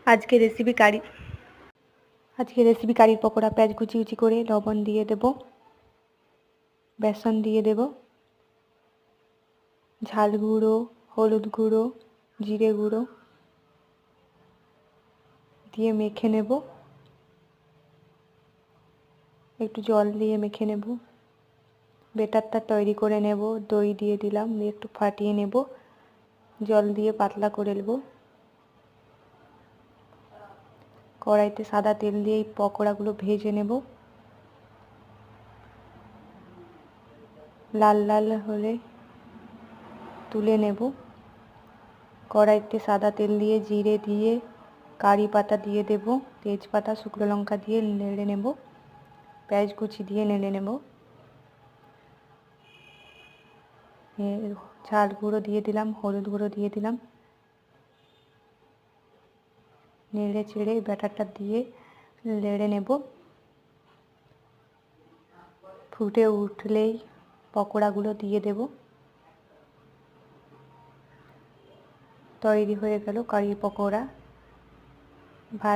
আজকে রেসিপি কারির পকোড়া। পেঁয়াজ কুচি কুচি করে লবণ দিয়ে দেব, বেসন দিয়ে দেব, ঝাল গুঁড়ো, হলুদ গুঁড়ো, জিরে গুঁড়ো দিয়ে মেখে নেব। একটু জল দিয়ে মেখে নেব। বেটারটা তৈরি করে নেব। দই দিয়ে দিলাম, দিয়ে একটু ফাটিয়ে নেব, জল দিয়ে পাতলা করে নেব। কড়াইতে সাদা তেল দিয়ে এই পকোড়াগুলো ভেজে নেব। লাল লাল হলে তুলে নেব। কড়াইতে সাদা তেল দিয়ে জিরে দিয়ে কারি পাতা দিয়ে দেব, তেজপাতা, শুকনো লঙ্কা দিয়ে নেড়ে নেব, পেঁয়াজ কুচি দিয়ে নেড়ে নেব। ঝাল গুঁড়ো দিয়ে দিলাম, হলুদ গুঁড়ো দিয়ে দিলাম, নেড়ে চেড়ে ব্যাটারটা দিয়ে নেড়ে নেব। ফুটে উঠলেই পকোড়াগুলো দিয়ে দেব। তৈরি হয়ে গেল কারি পকোড়া। ভাত